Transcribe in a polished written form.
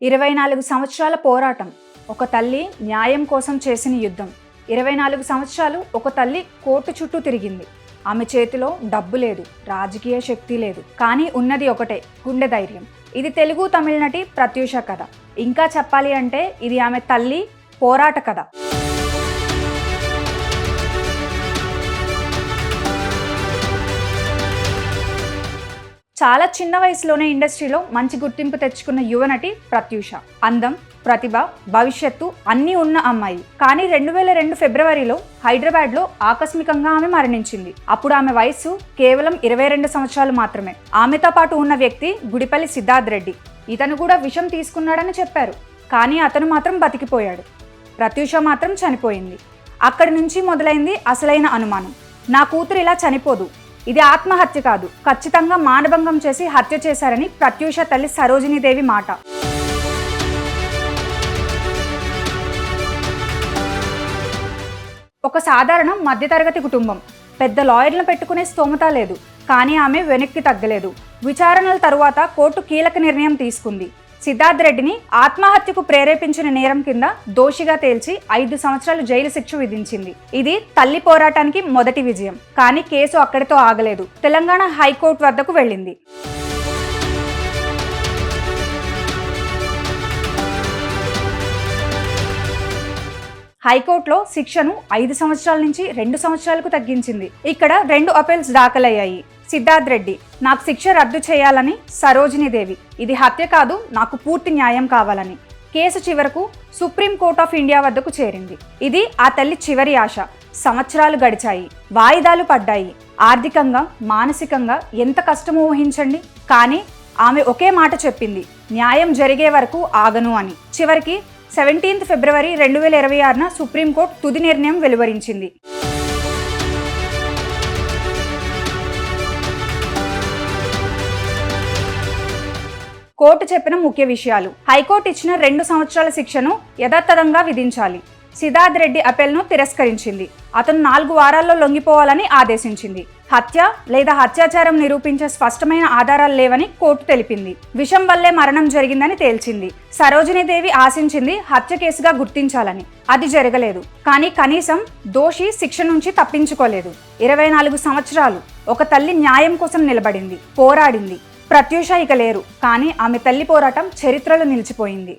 24 సంవత్సరాల పోరాటం, ఒక తల్లి న్యాయం కోసం చేసిన యుద్ధం. 24 సంవత్సరాలు ఒక తల్లి కోర్టు చుట్టూ తిరిగింది. ఆమె చేతిలో డబ్బు లేదు, రాజకీయ శక్తి లేదు, కానీ ఉన్నది ఒకటే, గుండె ధైర్యం. ఇది తెలుగు తమిళ నటి ప్రత్యూష కథ. ఇంకా చెప్పాలి అంటే ఇది ఆమె తల్లి పోరాట కథ. చాలా చిన్న వయసులోనే ఇండస్ట్రీలో మంచి గుర్తింపు తెచ్చుకున్న యువనటి ప్రత్యూష. అందం, ప్రతిభ, భవిష్యత్తు అన్నీ ఉన్న అమ్మాయి. కానీ 2002 ఫిబ్రవరిలో హైదరాబాద్లో ఆకస్మికంగా ఆమె మరణించింది. అప్పుడు ఆమె వయసు కేవలం 22 సంవత్సరాలు మాత్రమే. ఆమెతో పాటు ఉన్న వ్యక్తి గుడిపల్లి సిద్ధార్థ్ రెడ్డి. ఇతను కూడా విషం తీసుకున్నాడని చెప్పారు, కానీ అతను మాత్రం బతికిపోయాడు. ప్రత్యూష మాత్రం చనిపోయింది. అక్కడి నుంచి మొదలైంది అసలైన అనుమానం. నా కూతురు ఇలా చనిపోదు, ఇది ఆత్మహత్య కాదు, ఖచ్చితంగా మానభంగం చేసి హత్య చేశారని ప్రత్యూష తల్లి సరోజినీదేవి మాట. ఒక సాధారణ మధ్యతరగతి కుటుంబం. పెద్ద లాయర్లను పెట్టుకునే స్తోమత లేదు, కానీ ఆమె వెనక్కి తగ్గలేదు. విచారణల తరువాత కోర్టు కీలక నిర్ణయం తీసుకుంది. సిద్ధార్థ్ రెడ్డిని ఆత్మహత్యకు ప్రేరేపించిన నేరం కింద దోషిగా తేల్చి 5 సంవత్సరాలు జైలు శిక్ష విధించింది. ఇది తల్లి పోరాటానికి మొదటి విజయం. కానీ కేసు అక్కడితో ఆగలేదు. తెలంగాణ హైకోర్టు వద్దకు వెళ్ళింది. హైకోర్టులో శిక్షను 5 సంవత్సరాల నుంచి 2 సంవత్సరాలకు తగ్గించింది. ఇక్కడ 2 అపీల్స్ దాఖలయ్యాయి. సిద్ధార్థ్ రెడ్డి, నాకు శిక్ష రద్దు చేయాలని, సరోజినీదేవి, ఇది హత్య కాదు, నాకు పూర్తి న్యాయం కావాలని. కేసు చివరకు సుప్రీంకోర్టు ఆఫ్ ఇండియా వద్దకు చేరింది. ఇది ఆ తల్లి చివరి ఆశ. సంవత్సరాలు గడిచాయి, వాయిదాలు పడ్డాయి. ఆర్థికంగా, మానసికంగా ఎంత కష్టమో ఊహించండి. కానీ ఆమె ఒకే మాట చెప్పింది, న్యాయం జరిగే వరకు ఆగను అని. చివరికి 17 ఫిబ్రవరి 2026న సుప్రీంకోర్టు తుది నిర్ణయం వెలువరించింది. కోర్టు చెప్పిన ముఖ్య విషయాలు: హైకోర్టు ఇచ్చిన 2 సంవత్సరాల శిక్షను యథాతథంగా విధించాలి. సిద్ధార్థ్ రెడ్డి అపెల్ను తిరస్కరించింది. అతను 4 వారాల్లో లొంగిపోవాలని ఆదేశించింది. హత్య లేదా హత్యాచారం నిరూపించే స్పష్టమైన ఆధారాలు లేవని కోర్టు తెలిపింది. విషం వల్లే మరణం జరిగిందని తేల్చింది. సరోజినీదేవి ఆశించింది హత్య కేసుగా గుర్తించాలని. అది జరగలేదు. కానీ కనీసం దోషి శిక్ష నుంచి తప్పించుకోలేదు. 24 సంవత్సరాలు ఒక తల్లి న్యాయం కోసం నిలబడింది, పోరాడింది. ప్రత్యూష ఇక లేరు, కానీ ఆమె తల్లి పోరాటం చరిత్రలో నిలిచిపోయింది.